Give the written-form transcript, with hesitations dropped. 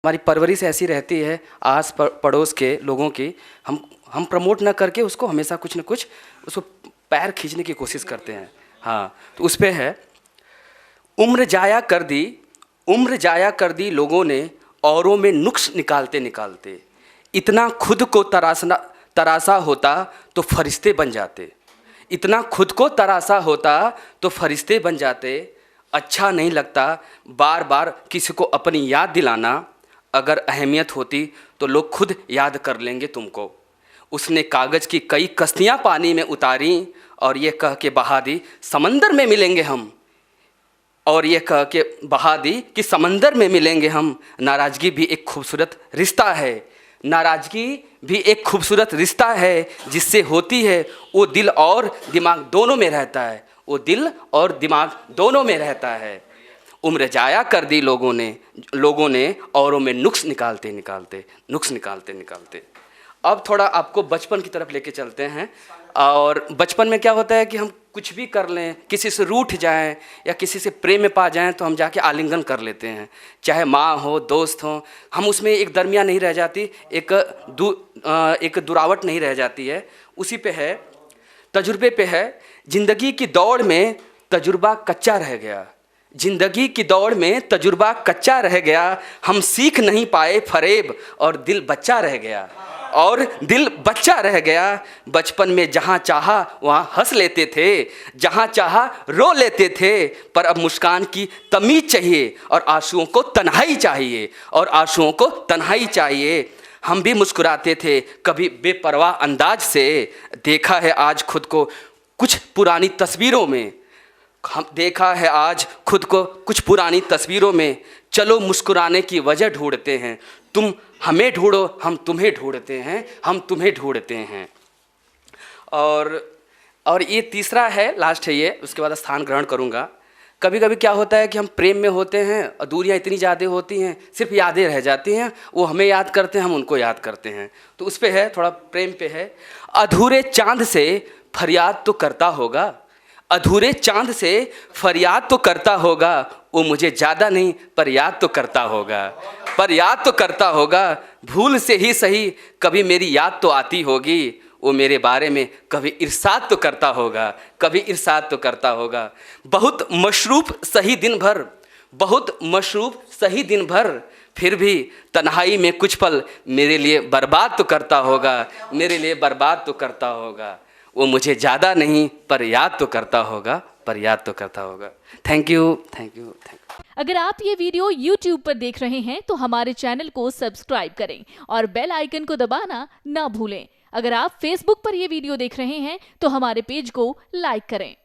हमारी परवरिश ऐसी रहती है आस पड़ोस के लोगों की, हम प्रमोट ना करके उसको हमेशा कुछ न कुछ उसको पैर खींचने की कोशिश करते हैं। हाँ, तो उस पे है, उम्र जाया कर दी, उम्र जाया कर दी लोगों ने औरों में नुक्स निकालते निकालते, इतना खुद को तरासा होता तो फरिश्ते बन जाते, इतना खुद को तरासा होता तो फरिश्ते बन जाते। अच्छा नहीं लगता बार बार किसी को अपनी याद दिलाना, अगर अहमियत होती तो लोग खुद याद कर लेंगे तुमको। उसने कागज़ की कई कश्तियाँ पानी में उतारी और ये कह के बहा दी समंदर में मिलेंगे हम, और ये कह के बहा दी कि समंदर में मिलेंगे हम। नाराज़गी भी एक खूबसूरत रिश्ता है, नाराज़गी भी एक खूबसूरत रिश्ता है, जिससे होती है वो दिल और दिमाग दोनों में रहता है, वो दिल और दिमाग दोनों में रहता है। उम्र जाया कर दी लोगों ने औरों में नुक्स निकालते निकालते। अब थोड़ा आपको बचपन की तरफ लेके चलते हैं। और बचपन में क्या होता है कि हम कुछ भी कर लें, किसी से रूठ जाएं या किसी से प्रेम में पा जाएं तो हम जाके आलिंगन कर लेते हैं, चाहे माँ हो दोस्त हो, हम उसमें एक दरमिया नहीं रह जाती, एक दुरावट नहीं रह जाती है। उसी पे है, तजुर्बे पे है, ज़िंदगी की दौड़ में तजुर्बा कच्चा रह गया, ज़िंदगी की दौड़ में तजुर्बा कच्चा रह गया, हम सीख नहीं पाए फरेब और दिल बच्चा रह गया, और दिल बच्चा रह गया। बचपन में जहाँ चाहा वहाँ हंस लेते थे, जहाँ चाहा रो लेते थे, पर अब मुस्कान की तमीज़ चाहिए और आंसुओं को तन्हाई चाहिए, और आंसुओं को तन्हाई चाहिए। हम भी मुस्कुराते थे कभी बेपरवाह अंदाज से, देखा है आज खुद को कुछ पुरानी तस्वीरों में, हम देखा है आज खुद को कुछ पुरानी तस्वीरों में। चलो मुस्कुराने की वजह ढूंढते हैं, तुम हमें ढूंढो हम तुम्हें ढूंढते हैं, हम तुम्हें ढूंढते हैं। और ये तीसरा है, लास्ट है ये, उसके बाद स्थान ग्रहण करूँगा। कभी कभी क्या होता है कि हम प्रेम में होते हैं और दूरियाँ इतनी ज़्यादा होती हैं, सिर्फ यादें रह जाती हैं, वो हमें याद करते हैं, हम उनको याद करते हैं। तो उस पे है, थोड़ा प्रेम पे है, अधूरे चांद से फरियाद तो करता होगा, अधूरे चांद से फरियाद तो करता होगा, वो मुझे ज़्यादा नहीं पर याद तो करता होगा, पर याद तो करता होगा। भूल से ही सही कभी मेरी याद तो आती होगी, वो मेरे बारे में कभी इरशाद तो करता होगा, कभी इरशाद तो करता होगा। बहुत मशरूफ़ सही दिन भर, बहुत मशरूफ़ सही दिन भर, फिर भी तन्हाई में कुछ पल मेरे लिए बर्बाद तो करता होगा, मेरे लिए बर्बाद तो करता होगा। वो मुझे ज़्यादा नहीं पर याद तो करता होगा, पर याद तो करता होगा। Thank you, thank you, thank you. अगर आप ये वीडियो YouTube पर देख रहे हैं तो हमारे चैनल को सब्सक्राइब करें और बेल आइकन को दबाना ना भूलें। अगर आप Facebook पर ये वीडियो देख रहे हैं तो हमारे पेज को लाइक करें।